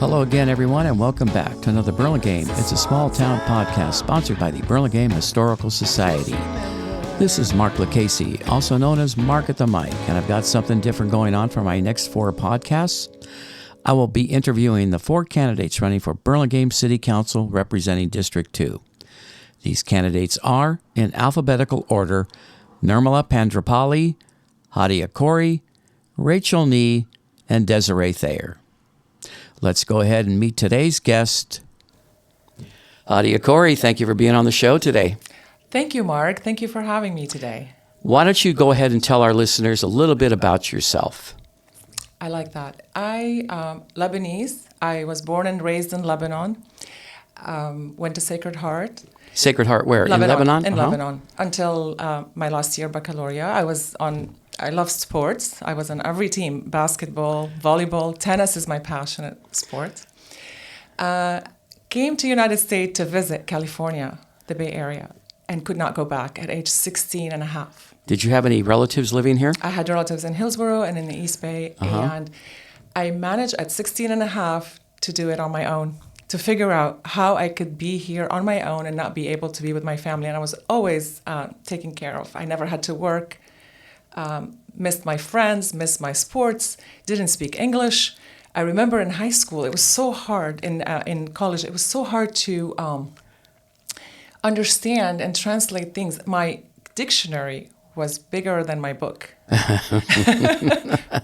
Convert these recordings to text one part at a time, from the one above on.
Hello again, everyone, and welcome back to another Burlingame. It's a small town podcast sponsored by the Burlingame Historical Society. This is Mark LaCasey, also known as Mark at the Mic, and I've got something different going on for my next 4 podcasts. I will be interviewing the 4 candidates running for Burlingame City Council representing District 2. These candidates are, in alphabetical order, Nirmala Pandrapalli, Hadia Khoury, Rachel Nee, and Desiree Thayer. Let's go ahead and meet today's guest. Hadia Khoury, thank you for being on the show today. Thank you, Mark. Thank you for having me today. Why don't you go ahead and tell our listeners a little bit about yourself? I like that. Lebanese. I was born and raised in Lebanon. Went to Sacred Heart. Sacred Heart where? Lebanon, in Lebanon? In Lebanon. Until my last year baccalaureate. I love sports. I was on every team, basketball, volleyball, tennis is my passionate sport. Came to United States to visit California, the Bay Area, and could not go back at age 16 and a half. Did you have any relatives living here? I had relatives in Hillsborough and in the East Bay, and I managed at 16 and a half to do it on my own, to figure out how I could be here on my own and not be able to be with my family. And I was always taken care of. I never had to work. Missed my friends, missed my sports, didn't speak English. I remember in high school, it was so hard, in college, it was so hard to understand and translate things. My dictionary was bigger than my book.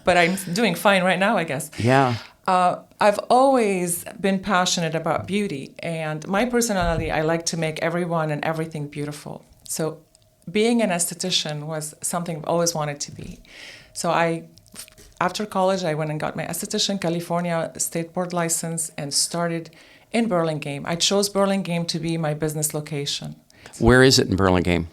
But I'm doing fine right now, I guess. Yeah. I've always been passionate about beauty, and my personality, I like to make everyone and everything beautiful. So being an esthetician was something I've always wanted to be. So after college, I went and got my esthetician California state board license and started in Burlingame. I chose Burlingame to be my business location. Where is it in Burlingame?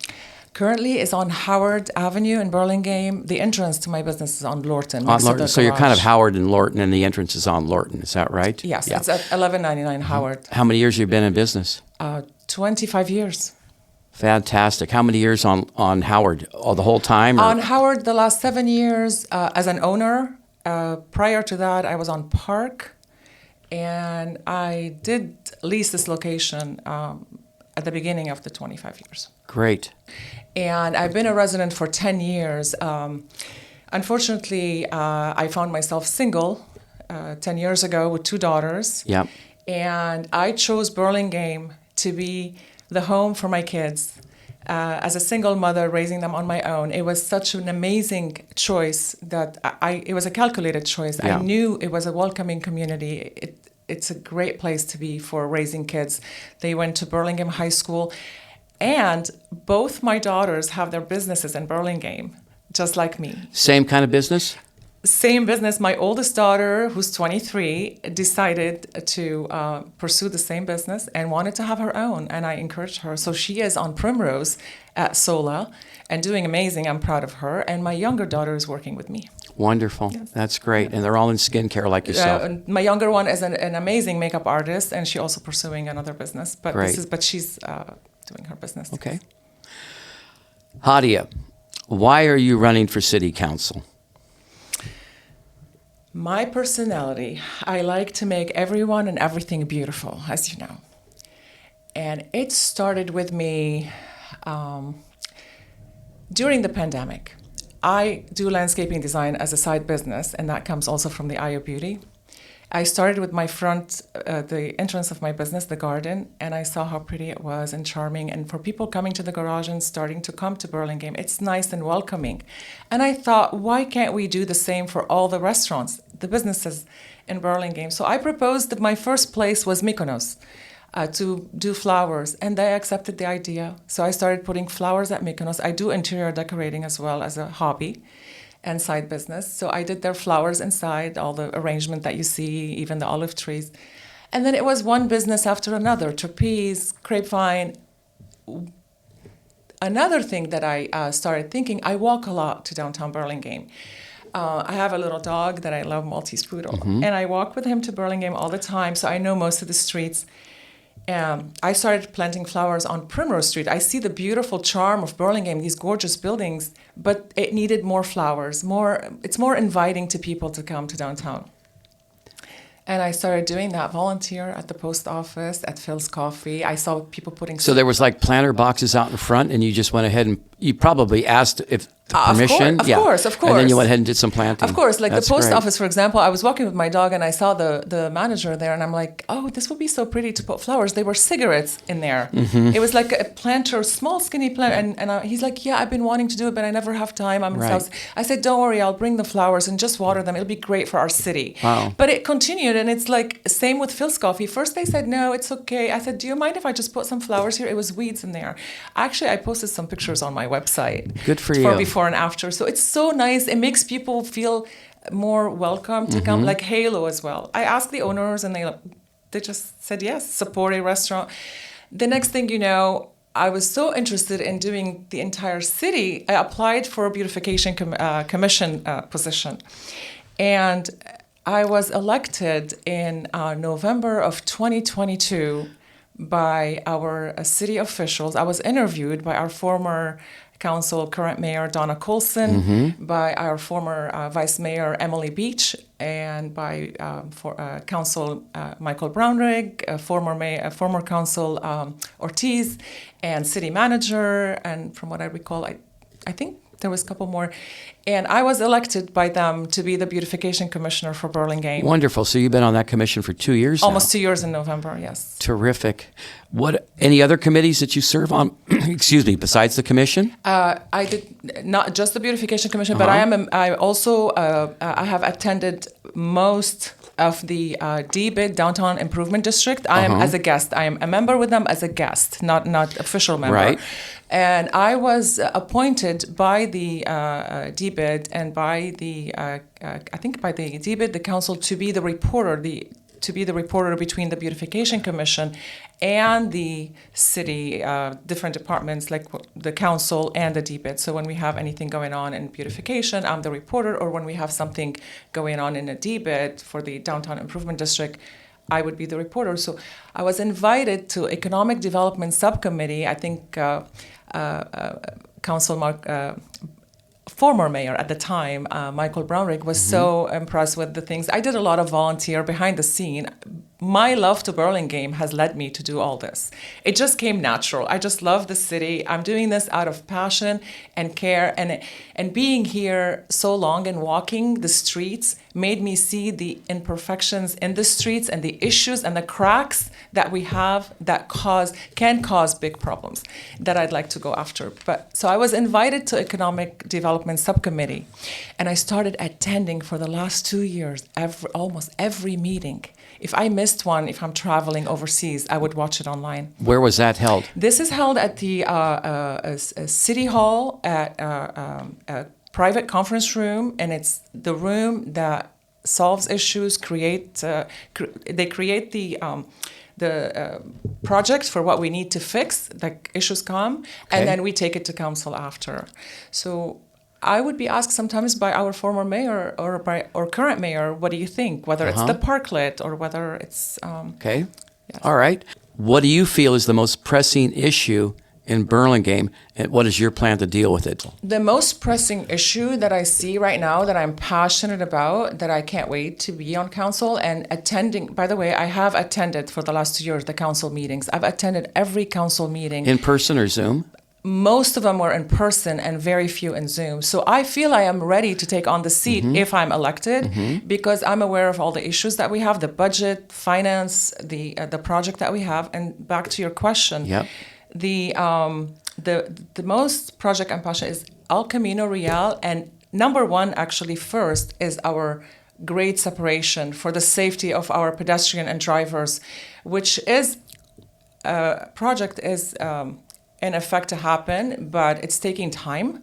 Currently, it's on Howard Avenue in Burlingame. The entrance to my business is on Lorton. So you're kind of Howard and Lorton, and the entrance is on Lorton. Is that right? Yes, yeah. It's at 1199 Howard. How many years have you been in business? 25 years. Fantastic. How many years on Howard? The whole time? Or? On Howard, the last 7 years as an owner. Prior to that, I was on Park, and I did lease this location at the beginning of the 25 years. Great. And I've been a resident for 10 years. Unfortunately, I found myself single 10 years ago with 2 daughters. Yep. And I chose Burlingame to be the home for my kids. As a single mother raising them on my own, it was such an amazing choice that it was a calculated choice. Yeah. I knew it was a welcoming community. It's a great place to be for raising kids. They went to Burlingame High School, and both my daughters have their businesses in Burlingame, just like me. Same kind of business? Same business. My oldest daughter, who's 23, decided to pursue the same business and wanted to have her own, and I encouraged her. So she is on Primrose at Sola and doing amazing. I'm proud of her. And my younger daughter is working with me. Wonderful. Yes. That's great. And they're all in skincare like yourself. My younger one is an amazing makeup artist, and she's also pursuing another business. But she's doing her business. Okay. Hadia, why are you running for city council? My personality, I like to make everyone and everything beautiful, as you know. And it started with me during the pandemic. I do landscaping design as a side business, and that comes also from the eye of beauty. I started with my front, the entrance of my business, the garden, and I saw how pretty it was and charming. And for people coming to the garage and starting to come to Burlingame, it's nice and welcoming. And I thought, why can't we do the same for all the restaurants, the businesses in Burlingame? So I proposed that my first place was Mykonos to do flowers, and they accepted the idea. So I started putting flowers at Mykonos. I do interior decorating as well as a hobby and side business. So I did their flowers inside, all the arrangement that you see, even the olive trees. And then it was one business after another, trapeze, grapevine. Another thing that I started thinking, I walk a lot to downtown Burlingame. I have a little dog that I love, Maltese Poodle, and I walk with him to Burlingame all the time, so I know most of the streets. I started planting flowers on Primrose Street. I see the beautiful charm of Burlingame, these gorgeous buildings, but it needed more flowers. It's more inviting to people to come to downtown. And I started doing that, volunteer at the post office, at Phil's Coffee. I saw people putting... So there was like planter boxes out in front, and you just went ahead and you probably asked if permission. Of course. And then you went ahead and did some planting. Of course, like That's the post great. office, for example, I was walking with my dog and I saw the manager there, and I'm like, oh, this would be so pretty to put flowers. They were cigarettes in there. Mm-hmm. It was like a planter, small, skinny plant. And he's like, yeah, I've been wanting to do it, but I never have time. I'm in Right. South. I said, don't worry, I'll bring the flowers and just water them. It'll be great for our city. Wow. But it continued, and it's like, same with Phil's Coffee. First they said, no, it's okay. I said, do you mind if I just put some flowers here? It was weeds in there. Actually, I posted some pictures on my website. Good for you. Before and after. So it's so nice. It makes people feel more welcome to come, like Halo as well. I asked the owners, and they just said yes, support a restaurant. The next thing you know, I was so interested in doing the entire city. I applied for a beautification commission position. And I was elected in November of 2022 by our city officials. I was interviewed by our former council, current mayor Donna Colson, by our former vice mayor Emily Beach, and by council Michael Brownrigg, former council Ortiz, and city manager, and from what I recall, I think there was a couple more. And I was elected by them to be the beautification commissioner for Burlingame. Wonderful. So you've been on that commission for 2 years now. Almost 2 years in November, yes. Terrific. What any other committees that you serve on? Excuse me. Besides the commission? I did not just the beautification commission, but I also have attended most of the DBID, Downtown Improvement District. I am as a guest. I am a member with them as a guest, not official member. Right. And I was appointed by the DBID and by the I think by the DBID, the council, to be the reporter, between the Beautification Commission and the city, different departments like the council and the DBID. So when we have anything going on in beautification, I'm the reporter, or when we have something going on in a DBID for the Downtown Improvement District, I would be the reporter. So I was invited to Economic Development Subcommittee. I think former mayor at the time, Michael Brownrigg, was so impressed with the things. I did a lot of volunteer behind the scene. My love to Burlingame has led me to do all this. It just came natural. I just love the city. I'm doing this out of passion and care. And being here so long and walking the streets made me see the imperfections in the streets and the issues and the cracks that we have that can cause big problems that I'd like to go after. So I was invited to Economic Development Subcommittee, and I started attending for the last 2 years, almost every meeting. If I missed one, if I'm traveling overseas, I would watch it online. Where was that held? This is held at the City Hall at a private conference room, and it's the room that solves issues. They create the projects for what we need to fix, like issues come, and then we take it to council after. So I would be asked sometimes by our former mayor or by our current mayor, what do you think? Whether it's the parklet or whether it's... Okay. Yes. All right. What do you feel is the most pressing issue in Burlingame, and what is your plan to deal with it? The most pressing issue that I see right now that I'm passionate about, that I can't wait to be on council and attending... By the way, I have attended for the last 2 years the council meetings. I've attended every council meeting. In person or Zoom? Most of them were in person and very few in Zoom. So I feel I am ready to take on the seat if I'm elected, because I'm aware of all the issues that we have, the budget, finance, the project that we have. And back to your question, the most project I'm passionate is El Camino Real. And number one, actually first, is our grade separation for the safety of our pedestrian and drivers, which is project is in effect to happen, but it's taking time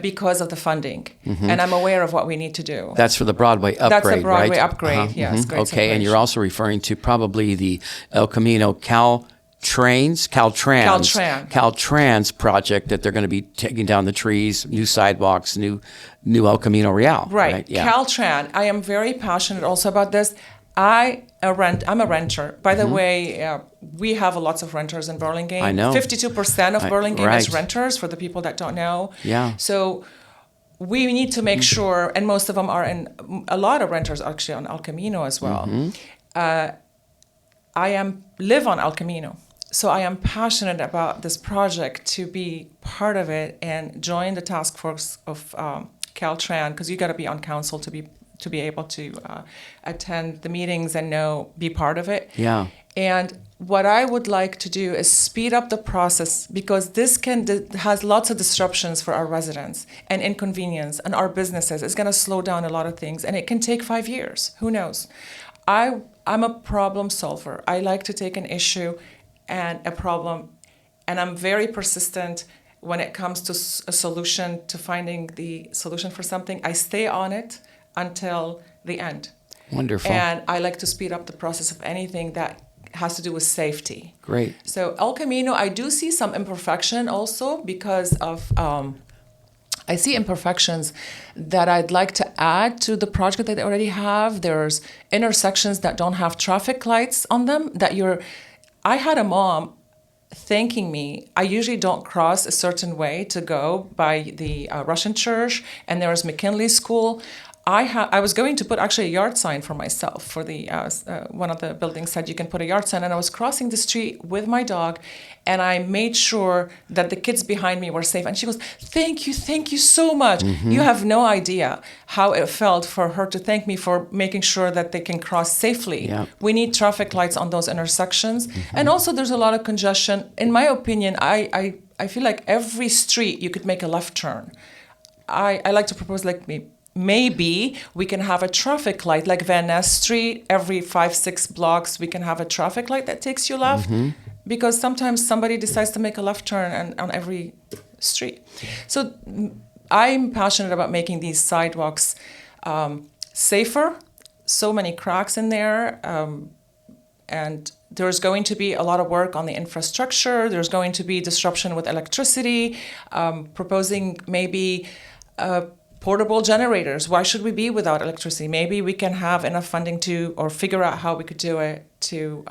because of the funding. And I'm aware of what we need to do. That's for the Broadway upgrade, That's the Broadway right? upgrade, yes. Great Okay, separation. and you're also referring to probably the El Camino Caltrans project that they're going to be taking down the trees, new sidewalks, new El Camino Real. Right. Yeah. Caltrans. I am very passionate also about this. I'm a renter. By the way, we have lots of renters in Burlingame. I know. 52% of Burlingame right. is renters, for the people that don't know. Yeah. So we need to make sure, and most of them are a lot of renters actually on El Camino as well. live on El Camino. So I am passionate about this project to be part of it and join the task force of Caltran, because you got to be on council to be able to attend the meetings and be part of it. Yeah. And what I would like to do is speed up the process, because this has lots of disruptions for our residents and inconvenience and our businesses. It's going to slow down a lot of things, and it can take 5 years. Who knows? I'm a problem solver. I like to take an issue and a problem, and I'm very persistent when it comes to a solution, to finding the solution for something. I stay on it until the end. Wonderful. And I like to speed up the process of anything that has to do with safety. Great. So El Camino, I do see some imperfection also, because of I see imperfections that I'd like to add to the project that they already have. There's intersections that don't have traffic lights on them I had a mom thanking me. I usually don't cross a certain way to go by the Russian church, and there was McKinley School. I was going to put actually a yard sign for myself for the one of the buildings said you can put a yard sign, and I was crossing the street with my dog, and I made sure that the kids behind me were safe. And she goes, thank you so much. Mm-hmm. You have no idea how it felt for her to thank me for making sure that they can cross safely. Yeah. We need traffic lights on those intersections. Mm-hmm. And also there's a lot of congestion. In my opinion, I feel like every street you could make a left turn. I like to propose maybe we can have a traffic light like Van Ness Street. Every 5-6 blocks we can have a traffic light that takes you left. Mm-hmm. Because sometimes somebody decides to make a left turn on every street. So I'm passionate about making these sidewalks safer. So many cracks in there. And there's going to be a lot of work on the infrastructure. There's going to be disruption with electricity. Proposing maybe portable generators. Why should we be without electricity? Maybe we can have enough funding or figure out how we could do it to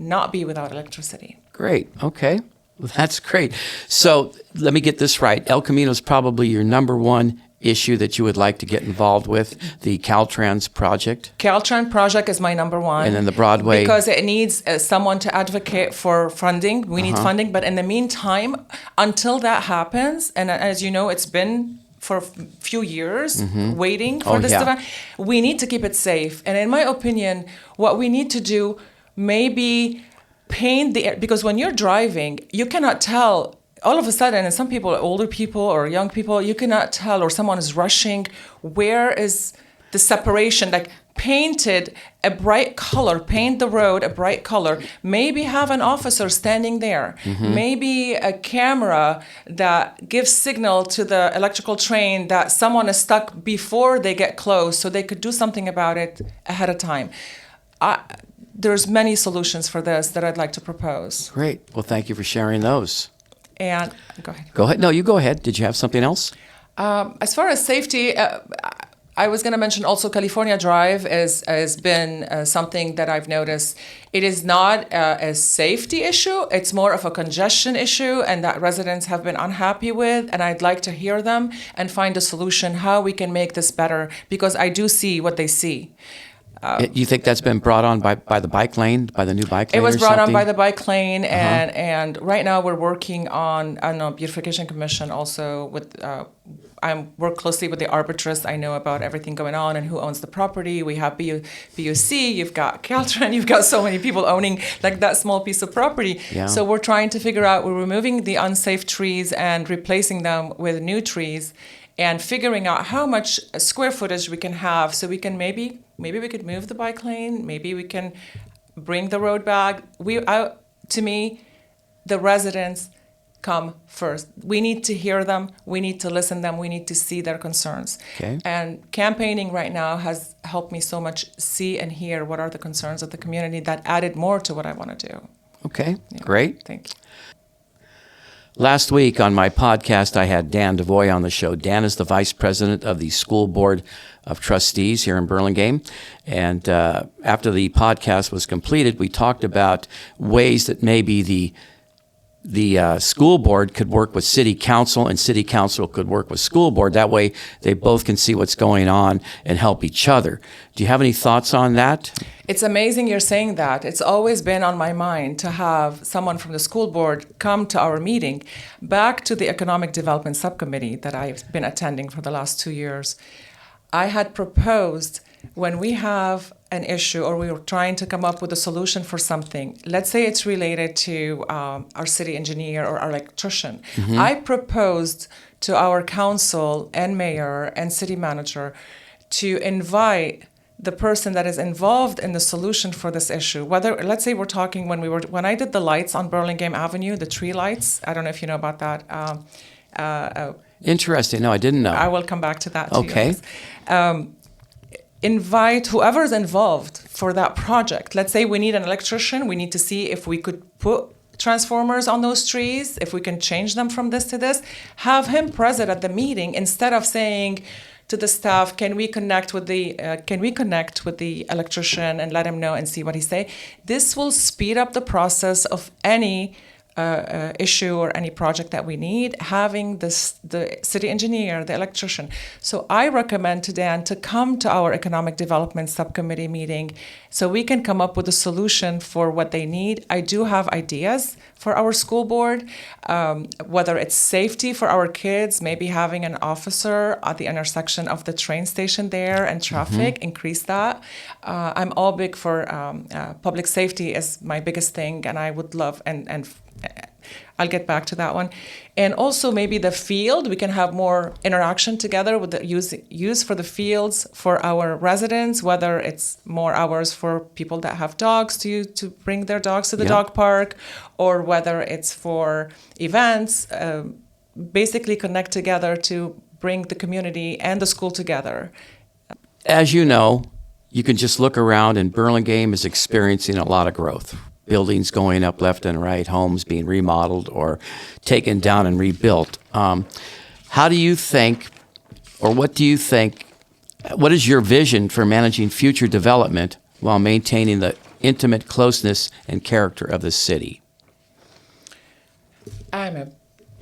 not be without electricity. Great. Okay. Well, that's great. So let me get this right. El Camino is probably your number one issue that you would like to get involved with, the Caltrans project? Caltrans project is my number one. And then the Broadway? Because it needs someone to advocate for funding. We need funding. But in the meantime, until that happens, and as you know, it's been for a few years waiting for this event, we need to keep it safe. And in my opinion, what we need to do, maybe paint because when you're driving, you cannot tell all of a sudden, and some people, older people or young people, you cannot tell, or someone is rushing, where is the separation? Like painted a bright color, paint the road a bright color, maybe have an officer standing there, maybe a camera that gives signal to the electrical train that someone is stuck before they get close, so they could do something about it ahead of time. There's many solutions for this that I'd like to propose. Great. Well, thank you for sharing those. And go ahead. Go ahead. No, you go ahead. Did you have something else? As far as safety, I was going to mention also California Drive has been something that I've noticed. It is not a safety issue. It's more of a congestion issue, and that residents have been unhappy with, and I'd like to hear them and find a solution how we can make this better, because I do see what they see. You think that's been brought on by the bike lane, by the new bike lane? It was or brought something? on by the bike lane, and right now we're working on Beautification Commission also with. I work closely with the arbitrist. I know about everything going on and who owns the property. We have BUC, you've got Caltran, you've got so many people owning like that small piece of property. Yeah. So we're trying to figure out, we're removing the unsafe trees and replacing them with new trees, and figuring out how much square footage we can have, so we can maybe we could move the bike lane, maybe we can bring the road back. To me, the residents come first. We need to hear them, we need to listen to them, we need to see their concerns. Okay. And campaigning right now has helped me so much see and hear what are the concerns of the community, that added more to what I want to do. Okay, Yeah. great. Thank you. Last week on my podcast, I had Dan DeVoy on the show. Dan is the vice president of the School Board of Trustees here in Burlingame. And after the podcast was completed, we talked about ways that maybe the the school board could work with city council and city council could work with school board. That way they both can see what's going on and help each other. Do you have any thoughts on that? It's amazing you're saying that. It's always been on my mind to have someone from the school board come to our meeting. Back to the Economic Development Subcommittee that I've been attending for the last 2 years, I had proposed when we have an issue or we were trying to come up with a solution for something, let's say it's related to our city engineer or our electrician. I proposed to our council and mayor and city manager to invite the person that is involved in the solution for this issue. Whether, let's say we're talking when I did the lights on Burlingame Avenue, the tree lights, I don't know if you know about that. Interesting. No, I didn't know. I will come back to that too. Okay. Invite whoever's involved for that project. Let's say we need an electrician. We need to see if we could put transformers on those trees, if we can change them from this to this. Have him present at the meeting instead of saying to the staff, can we connect with the electrician and let him know and see what he say. This will speed up the process of any issue or any project that we need, having the city engineer, the electrician. So I recommend to Dan to come to our Economic Development Subcommittee meeting so we can come up with a solution for what they need. I do have ideas for our school board, whether it's safety for our kids, maybe having an officer at the intersection of the train station there and traffic, increase that. I'm all big for public safety is my biggest thing, and I would love, and I'll get back to that one. And also maybe the field, we can have more interaction together with the use for the fields for our residents, whether it's more hours for people that have dogs to bring their dogs to the dog park, or whether it's for events, basically connect together to bring the community and the school together. As you know, you can just look around and Burlingame is experiencing a lot of growth. Buildings going up left and right, homes being remodeled or taken down and rebuilt. How do you think, or what do you think, what is your vision for managing future development while maintaining the intimate closeness and character of the city? I'm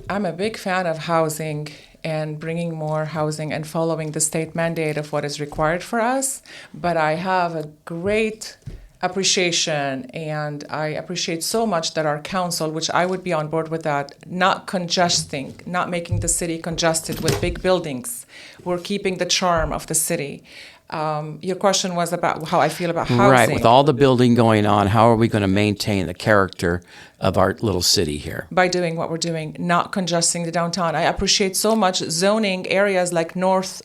a big fan of housing and bringing more housing and following the state mandate of what is required for us, but I have a great appreciation, and I appreciate so much that our council, which I would be on board with that, not making the city congested with big buildings. We're keeping the charm of the city. Your question was about how I feel about housing. Right, with all the building going on, how are we going to maintain the character of our little city here? By doing what we're doing, not congesting the downtown. I appreciate so much zoning areas like North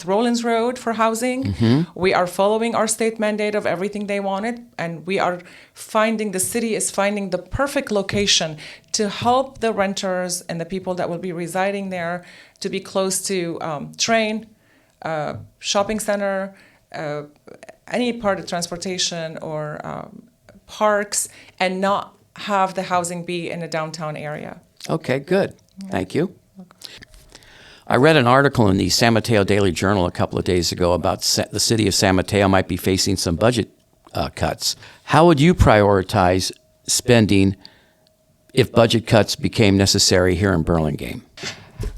Rollins Road for housing. We are following our state mandate of everything they wanted, and the city is finding the perfect location to help the renters and the people that will be residing there to be close to train, shopping center, any part of transportation or parks, and not have the housing be in a downtown area. Okay, good. Thank you. I read an article in the San Mateo Daily Journal a couple of days ago about the city of San Mateo might be facing some budget cuts. How would you prioritize spending if budget cuts became necessary here in Burlingame?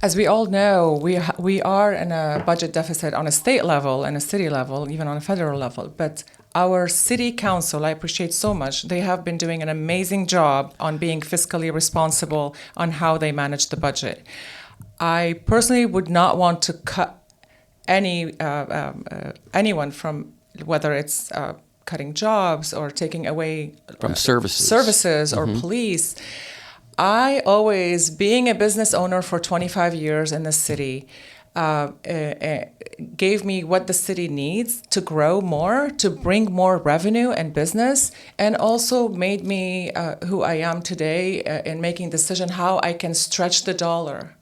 As we all know, we are in a budget deficit on a state level and a city level, even on a federal level. But our city council, I appreciate so much. They have been doing an amazing job on being fiscally responsible on how they manage the budget. I personally would not want to cut anyone from, whether it's cutting jobs or taking away from services or police. I always, being a business owner for 25 years in the city, gave me what the city needs to grow more, to bring more revenue and business, and also made me who I am today in making decision how I can stretch the dollar.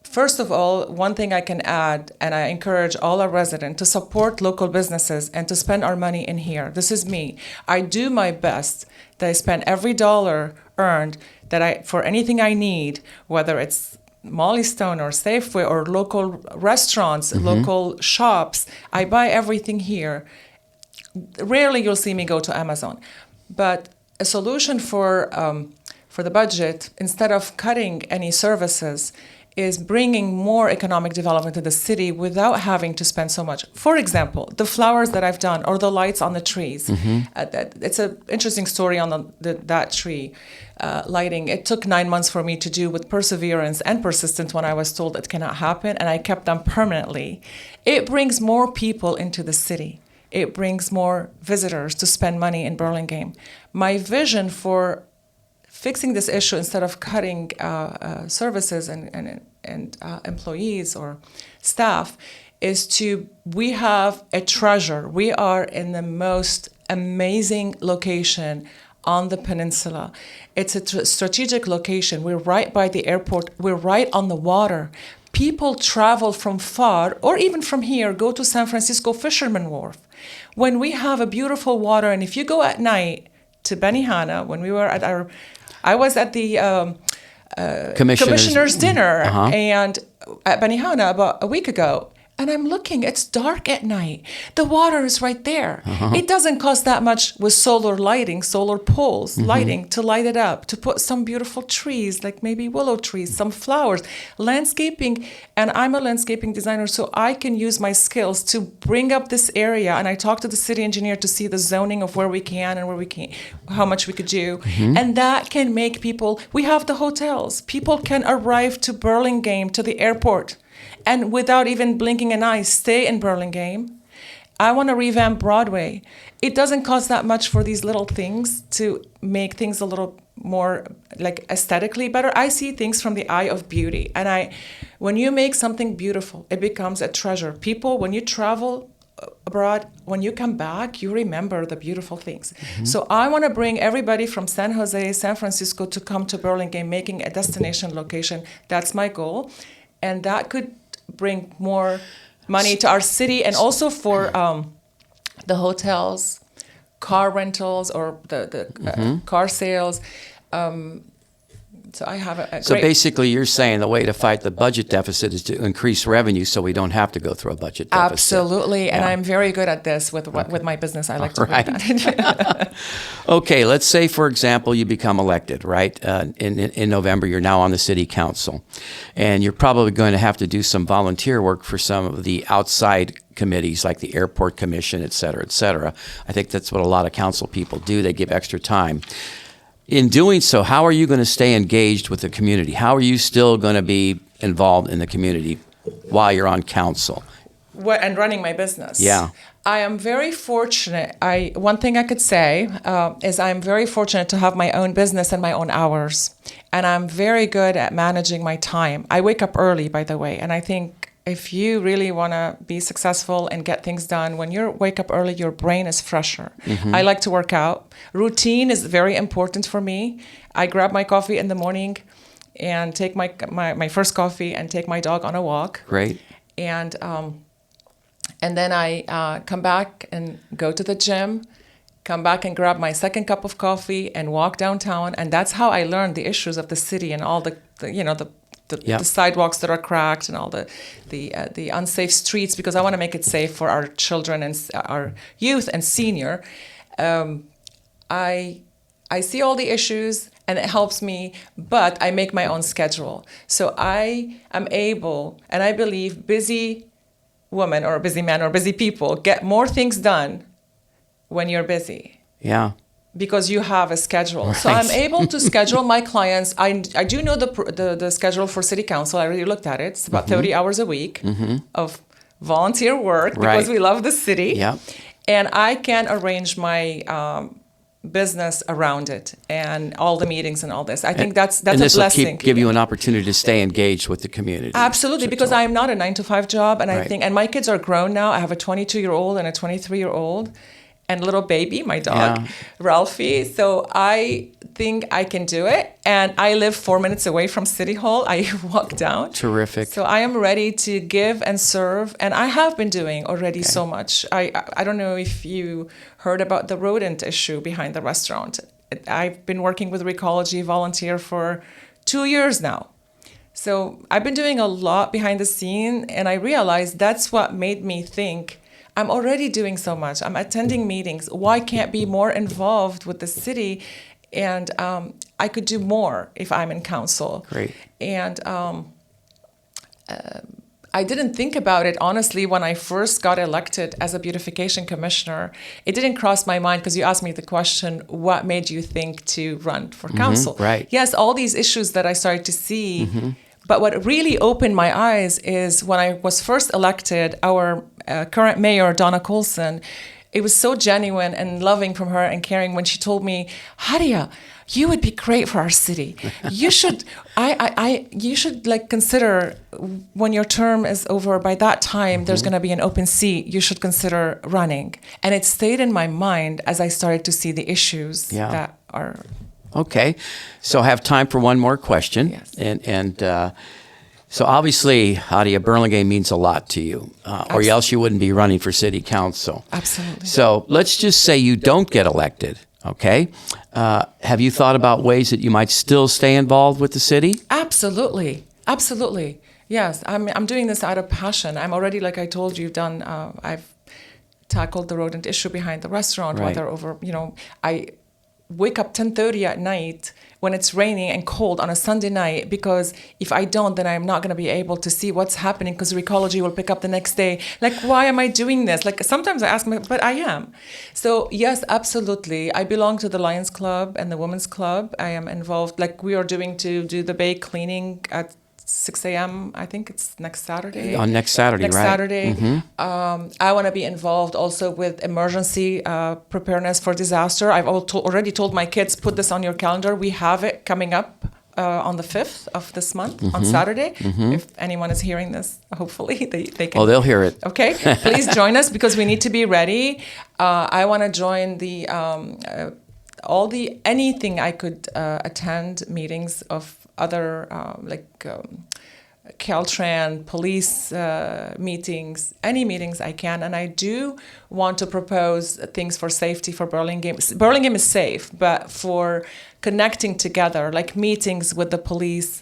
First of all, one thing I can add, and I encourage all our residents to support local businesses and to spend our money in here. This is me. I do my best that I spend every dollar earned for anything I need, whether it's Molly Stone or Safeway or local restaurants, local shops. I buy everything here. Rarely you'll see me go to Amazon. But a solution for for the budget, instead of cutting any services, is bringing more economic development to the city without having to spend so much. For example, the flowers that I've done or the lights on the trees. It's an interesting story on that tree lighting. It took 9 months for me to do with perseverance and persistence when I was told it cannot happen, and I kept them permanently. It brings more people into the city. It brings more visitors to spend money in Burlingame. My vision for fixing this issue, instead of cutting services and employees or staff, is we have a treasure. We are in the most amazing location on the peninsula. It's a strategic location. We're right by the airport. We're right on the water. People travel from far, or even from here, go to San Francisco Fisherman Wharf. When we have a beautiful water, and if you go at night to Benihana, when we were I was at the commissioner's dinner and at Benihana about a week ago, and I'm looking, it's dark at night. The water is right there. It doesn't cost that much with solar lighting, solar poles, lighting to light it up, to put some beautiful trees, like maybe willow trees, some flowers, landscaping. And I'm a landscaping designer, so I can use my skills to bring up this area. And I talked to the city engineer to see the zoning of where we can and where we can't, how much we could do. And that can make people, we have the hotels. People can arrive to Burlingame, to the airport, and without even blinking an eye, stay in Burlingame. I want to revamp Broadway. It doesn't cost that much for these little things to make things a little more like aesthetically better. I see things from the eye of beauty. And when you make something beautiful, it becomes a treasure. People, when you travel abroad, when you come back, you remember the beautiful things. So I want to bring everybody from San Jose, San Francisco to come to Burlingame, making a destination location. That's my goal. And that could bring more money to our city, and also for the hotels, car rentals, or the car sales. So I have a So great... basically, you're saying the way to fight the budget deficit is to increase revenue, so we don't have to go through a budget deficit. Absolutely, and I'm very good at this with my business. I like to do that. Okay, let's say, for example, you become elected, right? In November, you're now on the city council, and you're probably going to have to do some volunteer work for some of the outside committees like the airport commission, et cetera, et cetera. I think that's what a lot of council people do. They give extra time. In doing so, how are you going to stay engaged with the community? How are you still going to be involved in the community while you're on council? And running my business. Yeah. I am very fortunate. One thing I could say is I'm very fortunate to have my own business and my own hours. And I'm very good at managing my time. I wake up early, by the way, and I think if you really want to be successful and get things done, when you wake up early, your brain is fresher. I like to work out. Routine is very important for me. I grab my coffee in the morning and take my first coffee and take my dog on a walk. Great. And then I come back and go to the gym, come back and grab my second cup of coffee and walk downtown. And that's how I learned the issues of the city and all the sidewalks that are cracked and all the unsafe streets, because I want to make it safe for our children and our youth and senior. I see all the issues and it helps me, but I make my own schedule. So I am able, and I believe busy women or busy men or busy people get more things done when you're busy. Yeah. Because you have a schedule. So I'm able to schedule my clients. I do know the schedule for city council. I already looked at it. It's about 30 hours a week of volunteer work because we love the city. Yeah. And I can arrange my business around it and all the meetings and all this. I think that's a blessing. And this will give you an opportunity to stay engaged with the community. Absolutely, because I am not a 9-to-5 job, and I think, and my kids are grown now. I have a 22-year-old and a 23-year-old. And little baby, my dog, Ralphie. So I think I can do it. And I live 4 minutes away from City Hall. I walk down. Terrific. So I am ready to give and serve. And I have been doing already so much. I don't know if you heard about the rodent issue behind the restaurant. I've been working with Recology Volunteer for 2 years now. So I've been doing a lot behind the scene. And I realized that's what made me think, I'm already doing so much. I'm attending meetings. Why can't I be more involved with the city And I could do more if I'm in council. Great. And I didn't think about it, honestly, when I first got elected as a beautification commissioner. It didn't cross my mind, because you asked me the question, what made you think to run for council? Right. Yes, all these issues that I started to see. But what really opened my eyes is when I was first elected, our current mayor, Donna Coulson, it was so genuine and loving from her and caring when she told me, Hadia, you would be great for our city. You should, you should like consider when your term is over. By that time, there's going to be an open seat. You should consider running. And it stayed in my mind as I started to see the issues that are. Okay, so I have time for one more question. Yes. And so obviously, Hadia, Burlingame means a lot to you, or else you wouldn't be running for city council. Absolutely. So let's just say you don't get elected, okay? Have you thought about ways that you might still stay involved with the city? Absolutely. Absolutely. Yes, I'm doing this out of passion. I'm already, like I told you, I've tackled the rodent issue behind the restaurant, Right. whether over, I wake up 10:30 at night when it's raining and cold on a Sunday night, because if I don't, then I'm not going to be able to see what's happening, because Recology will pick up the next day. Like, why am I doing this? Like, sometimes I ask myself, but I am. So yes, absolutely. I belong to the Lions Club and the Women's Club. I am involved, like we are doing to do the bay cleaning at 6 a.m. I think it's next Saturday. On next Saturday, Next right? Saturday. I want to be involved also with emergency preparedness for disaster. I've already told my kids, put this on your calendar. We have it coming up on the 5th of this month, on Saturday. If anyone is hearing this, hopefully they can. Oh, they'll hear it. Okay, please join us, because we need to be ready. I want to join the anything I could attend, meetings of other Caltran, police meetings, any meetings I can. And I do want to propose things for safety for Burlingame. Burlingame is safe, but for connecting together, like meetings with the police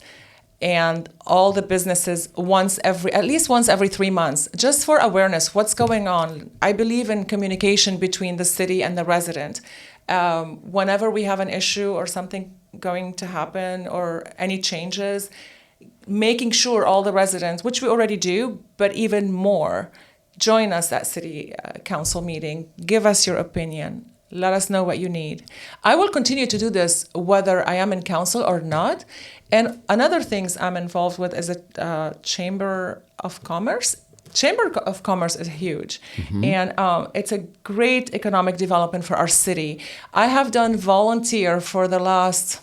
and all the businesses at least once every 3 months, just for awareness, what's going on. I believe in communication between the city and the resident. Whenever we have an issue or something going to happen or any changes, making sure all the residents, which we already do, but even more, join us at city council meeting, give us your opinion, let us know what you need. I will continue to do this whether I am in council or not. And another things I'm involved with is a Chamber of Commerce. Chamber of Commerce is huge, and it's a great economic development for our city. I have done volunteer for the last,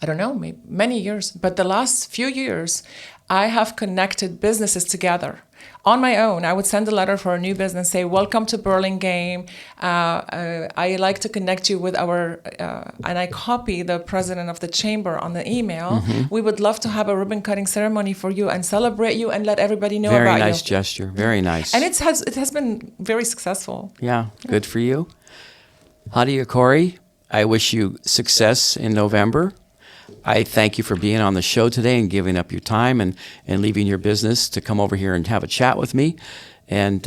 I don't know, maybe many years, but the last few years, I have connected businesses together. On my own, I would send a letter for a new business, say, welcome to Burlingame. I like to connect you with and I copy the president of the chamber on the email. We would love to have a ribbon cutting ceremony for you and celebrate you and let everybody know about you. Very nice gesture, very nice. And it has been very successful. Yeah, good for you. Hadia Khoury, I wish you success in November. I thank you for being on the show today and giving up your time and leaving your business to come over here and have a chat with me. And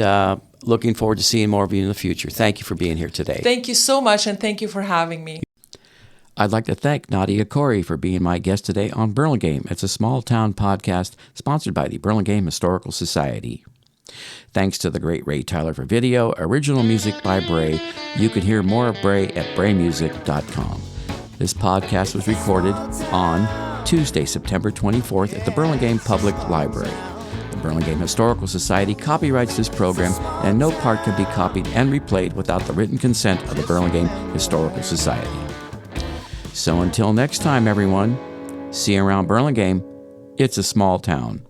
looking forward to seeing more of you in the future. Thank you for being here today. Thank you so much, and thank you for having me. I'd like to thank Hadia Khoury for being my guest today on Burlingame. It's a small town podcast sponsored by the Burlingame Historical Society. Thanks to the great Ray Tyler for video, original music by Bray. You can hear more of Bray at braymusic.com. This podcast was recorded on Tuesday, September 24th at the Burlingame Public Library. The Burlingame Historical Society copyrights this program, and no part can be copied and replayed without the written consent of the Burlingame Historical Society. So until next time, everyone, see you around Burlingame. It's a small town.